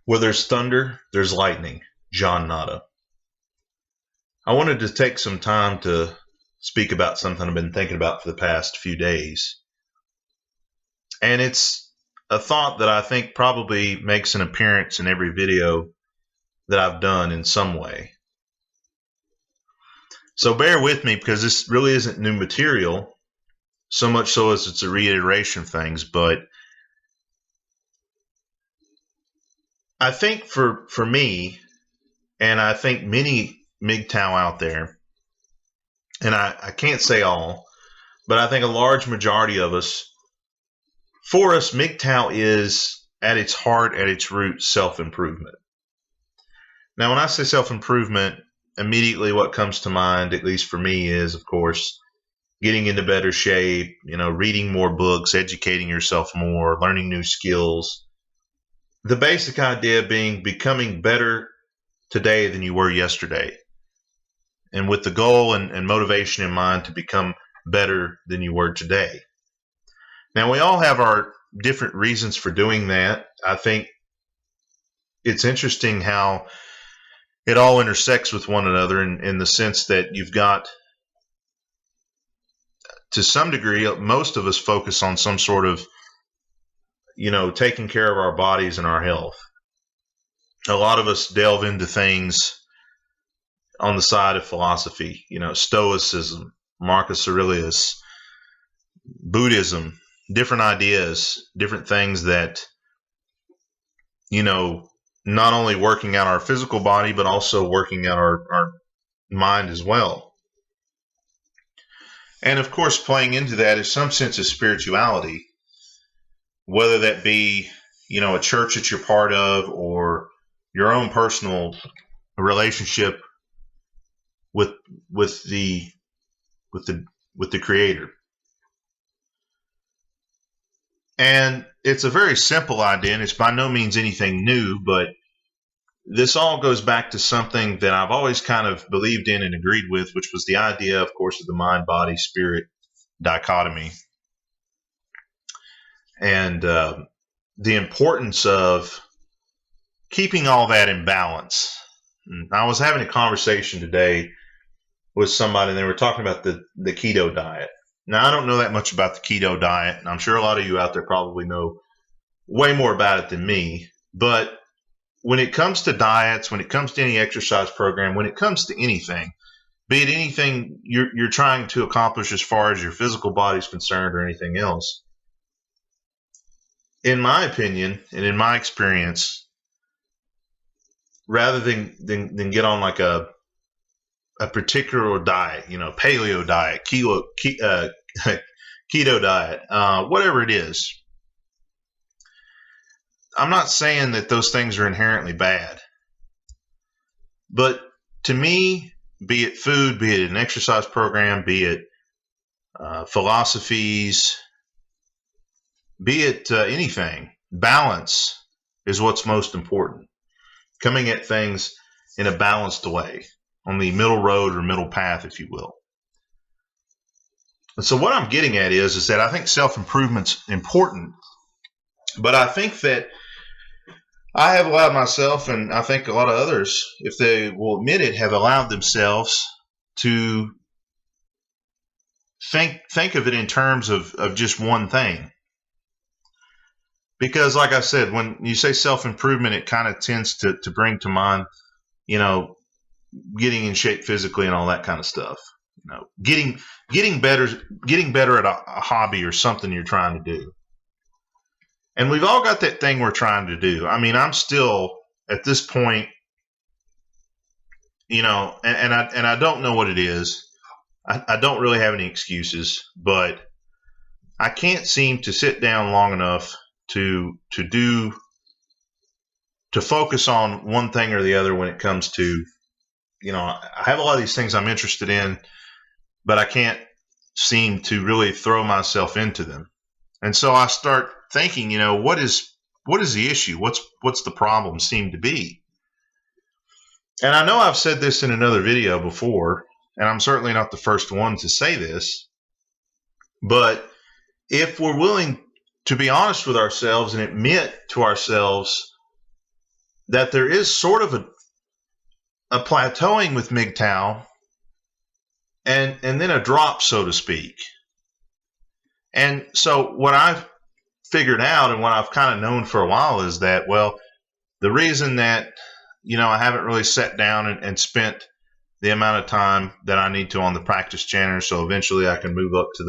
Where there's thunder, there's lightning. John Nada. I wanted to take some time to speak about something I've been thinking about for the past few days. And it's a thought that I think probably makes an appearance in every video that I've done in some way. So bear with me, because this really isn't new material, so much so as it's a reiteration of things. But I think for me, and I think many Mgtow out there, and I can't say all, but I think a large majority of us, for us, Mgtow is at its heart, at its root, self-improvement. Now, when I say self-improvement, immediately what comes to mind, at least for me, is, of course, getting into better shape, reading more books, educating yourself more, learning new skills. The basic idea being becoming better today than you were yesterday, and with the goal and motivation in mind to become better than you were today. Now, we all have our different reasons for doing that. I think it's interesting how it all intersects with one another in the sense that you've got, to some degree, most of us focus on some sort of, taking care of our bodies and our health. A lot of us delve into things on the side of philosophy, Stoicism, Marcus Aurelius, Buddhism, different ideas, different things that, not only working out our physical body, but also working out our mind as well. And of course, playing into that is some sense of spirituality, whether that be, a church that you're part of, or your own personal relationship with the Creator. And it's a very simple idea, and it's by no means anything new, but this all goes back to something that I've always kind of believed in and agreed with, which was the idea, of course, of the mind, body, spirit dichotomy. And the importance of keeping all that in balance. I was having a conversation today with somebody, and they were talking about the keto diet. Now, I don't know that much about the keto diet, and I'm sure a lot of you out there probably know way more about it than me. But when it comes to diets, when it comes to any exercise program, when it comes to anything, be it anything you're trying to accomplish as far as your physical body is concerned or anything else, in my opinion and in my experience, rather than get on like a particular diet, paleo diet, keto diet, whatever it is, I'm not saying that those things are inherently bad. But to me, be it food, be it an exercise program, be it philosophies, be it anything, balance is what's most important. Coming at things in a balanced way, on the middle road or middle path, if you will. And so what I'm getting at is that I think self-improvement's important, but I think that I have allowed myself, and I think a lot of others, if they will admit it, have allowed themselves to think of it in terms of just one thing. Because like I said, when you say self-improvement, it kind of tends to bring to mind, getting in shape physically and all that kind of stuff. Getting better at a hobby or something you're trying to do. And we've all got that thing we're trying to do. I mean, I'm still at this point, and I don't know what it is. I don't really have any excuses, but I can't seem to sit down long enough to focus on one thing or the other when it comes to, I have a lot of these things I'm interested in, but I can't seem to really throw myself into them. And so I start thinking, what is the issue? What's the problem seem to be? And I know I've said this in another video before, and I'm certainly not the first one to say this, but if we're willing to be honest with ourselves and admit to ourselves that there is sort of a plateauing with Mgtow and then a drop, so to speak. And so what I've figured out and what I've kind of known for a while is that, well, the reason that, I haven't really sat down and spent the amount of time that I need to on the practice channel, so eventually I can move up to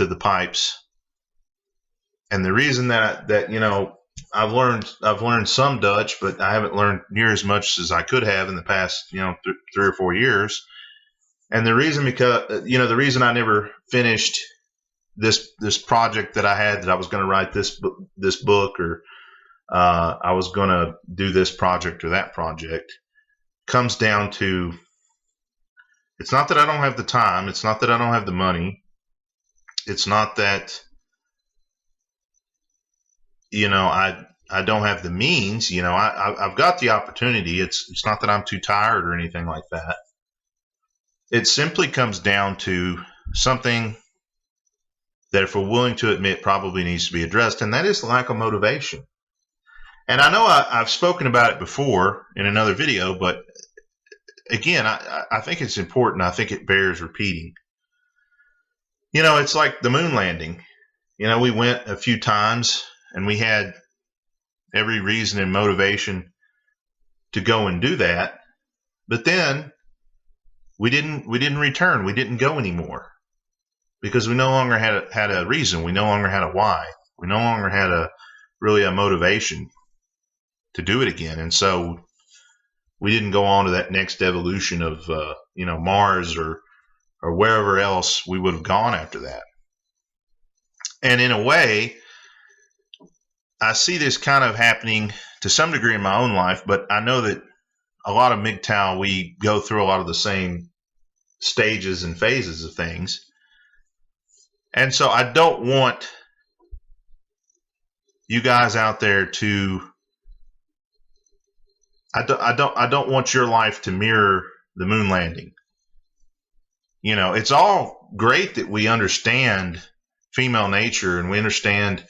the pipes. And the reason that I've learned some Dutch, but I haven't learned near as much as I could have in the past 3 or 4 years. And the reason the reason I never finished this project that I had, that I was going to write this book, or I was going to do this project or that project, comes down to, it's not that I don't have the time, it's not that I don't have the money, it's not that I don't have the means. I've got the opportunity. It's not that I'm too tired or anything like that. It simply comes down to something that, if we're willing to admit, probably needs to be addressed, and that is lack of motivation. And I know I've spoken about it before in another video, but again, I think it's important. I think it bears repeating. It's like the moon landing. We went a few times and we had every reason and motivation to go and do that, but then we didn't return. We didn't go anymore because we no longer had a reason. We no longer had a why. We no longer had a motivation to do it again. And so we didn't go on to that next evolution of Mars or wherever else we would have gone after that. And in a way, I see this kind of happening to some degree in my own life, but I know that a lot of Mgtow, we go through a lot of the same stages and phases of things. And so I don't want you guys out there to, I don't want your life to mirror the moon landing. It's all great that we understand female nature and we understand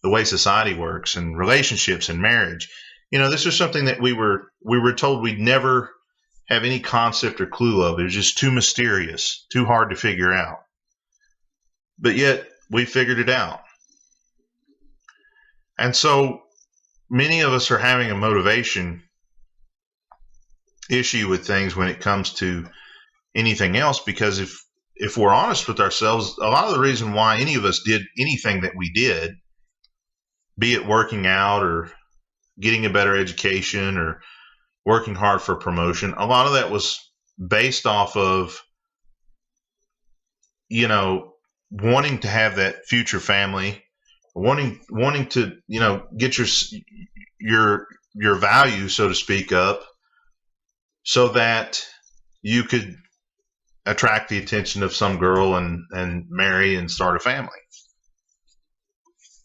the way society works and relationships and marriage. This is something that we were told we'd never have any concept or clue of. It was just too mysterious, too hard to figure out. But yet we figured it out. And so many of us are having a motivation issue with things when it comes to anything else, because if we're honest with ourselves, a lot of the reason why any of us did anything that we did, be it working out or getting a better education or working hard for promotion, a lot of that was based off of wanting to have that future family, wanting to get your value, so to speak, up, so that you could attract the attention of some girl and marry and start a family.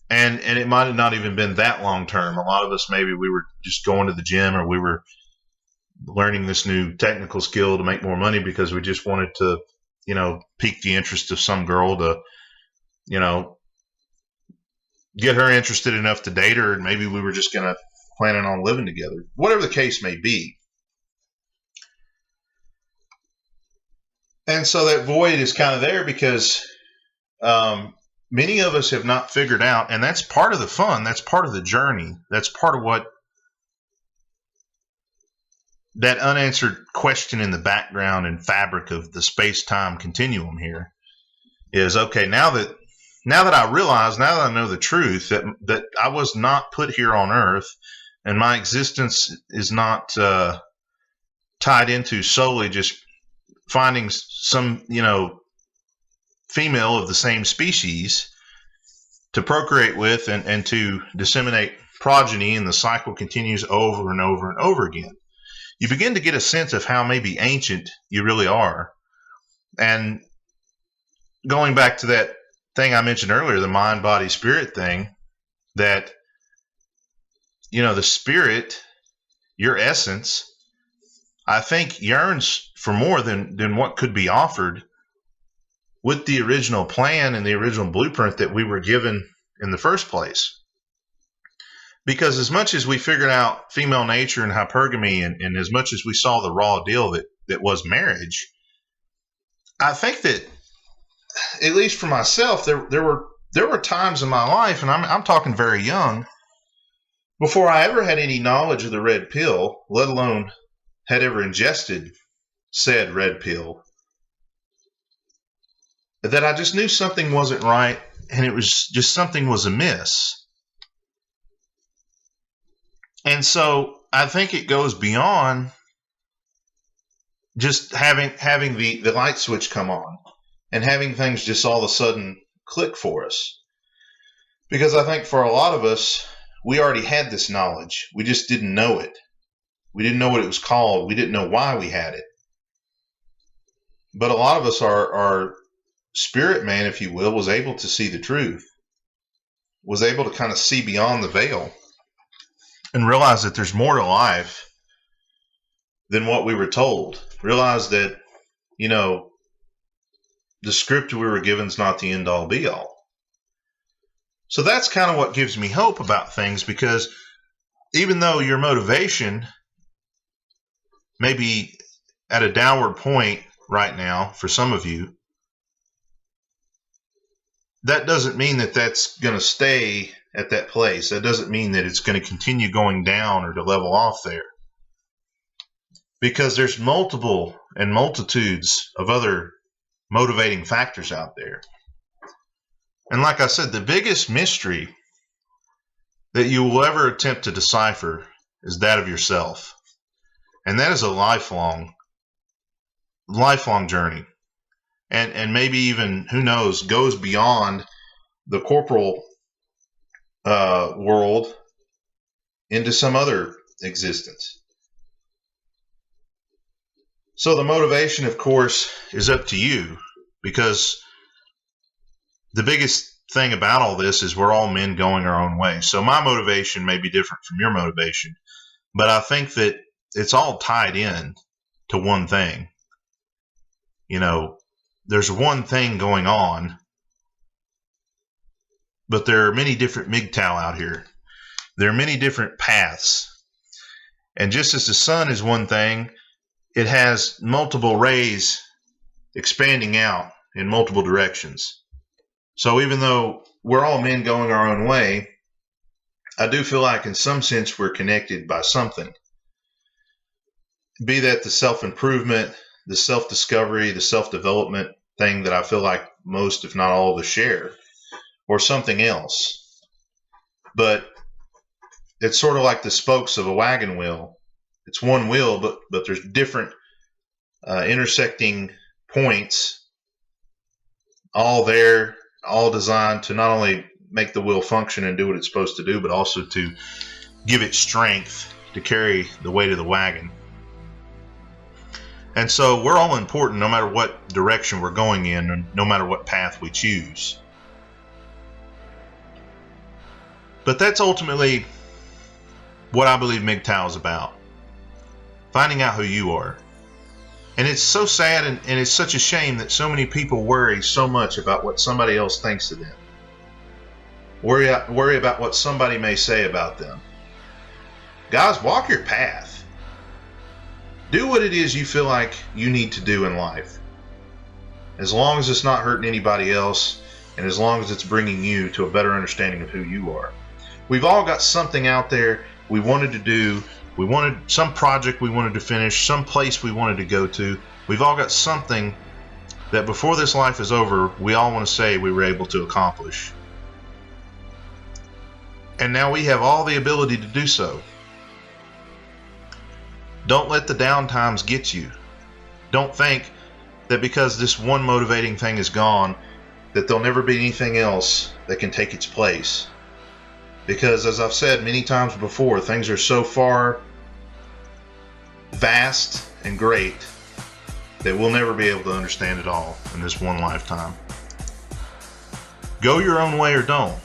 And it might have not even been that long term. A lot of us, maybe we were just going to the gym, or we were learning this new technical skill to make more money because we just wanted to, pique the interest of some girl to, get her interested enough to date her. And maybe we were just planning on living together, whatever the case may be. And so that void is kind of there because many of us have not figured out, and that's part of the fun. That's part of the journey. That's part of what that unanswered question in the background and fabric of the space-time continuum here is, okay, now that I realize, now that I know the truth, that I was not put here on Earth, and my existence is not tied into solely just finding some, female of the same species to procreate with and to disseminate progeny, and the cycle continues over and over and over again. You begin to get a sense of how maybe ancient you really are. And going back to that thing I mentioned earlier, the mind, body, spirit thing, that, the spirit, your essence, I think yearns for more than what could be offered with the original plan and the original blueprint that we were given in the first place. Because as much as we figured out female nature and hypergamy, and as much as we saw the raw deal that was marriage, I think that, at least for myself, there were times in my life, and I'm talking very young, before I ever had any knowledge of the red pill, let alone had ever ingested said red pill, that I just knew something wasn't right, and it was just something was amiss. And so I think it goes beyond just having the light switch come on and having things just all of a sudden click for us. Because I think for a lot of us, we already had this knowledge. We just didn't know it. We didn't know what it was called. We didn't know why we had it. But a lot of us, our spirit man, if you will, was able to see the truth, was able to kind of see beyond the veil and realize that there's more to life than what we were told. Realize that, the script we were given is not the end all be all. So that's kind of what gives me hope about things, because even though your motivation may be at a downward point right now for some of you, that doesn't mean that that's going to stay at that place. That doesn't mean that it's going to continue going down or to level off there. Because there's multiple and multitudes of other motivating factors out there. And like I said, the biggest mystery that you will ever attempt to decipher is that of yourself. And that is a lifelong journey. And maybe even, who knows, goes beyond the corporal world into some other existence. So the motivation, of course, is up to you, because the biggest thing about all this is we're all men going our own way. So my motivation may be different from your motivation, but I think that it's all tied in to one thing. There's one thing going on, but there are many different Mgtow out here. There are many different paths. And just as the sun is one thing, it has multiple rays expanding out in multiple directions. So even though we're all men going our own way, I do feel like in some sense we're connected by something. Be that the self-improvement, the self-discovery, the self-development thing that I feel like most, if not all of us share, or something else. But it's sort of like the spokes of a wagon wheel. It's one wheel, but there's different intersecting points, all there, all designed to not only make the wheel function and do what it's supposed to do, but also to give it strength to carry the weight of the wagon. And so we're all important no matter what direction we're going in, and no matter what path we choose. But that's ultimately what I believe Mgtow is about. Finding out who you are. And it's so sad and it's such a shame that so many people worry so much about what somebody else thinks of them. Worry about what somebody may say about them. Guys, walk your path. Do what it is you feel like you need to do in life. As long as it's not hurting anybody else, and as long as it's bringing you to a better understanding of who you are. We've all got something out there we wanted to do. We wanted some project we wanted to finish, some place we wanted to go to. We've all got something that before this life is over, we all want to say we were able to accomplish. And now we have all the ability to do so. Don't let the down times get you. Don't think that because this one motivating thing is gone, that there'll never be anything else that can take its place. Because as I've said many times before, things are so far vast and great that we'll never be able to understand it all in this one lifetime. Go your own way or don't.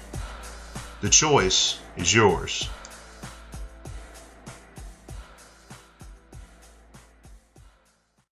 The choice is yours.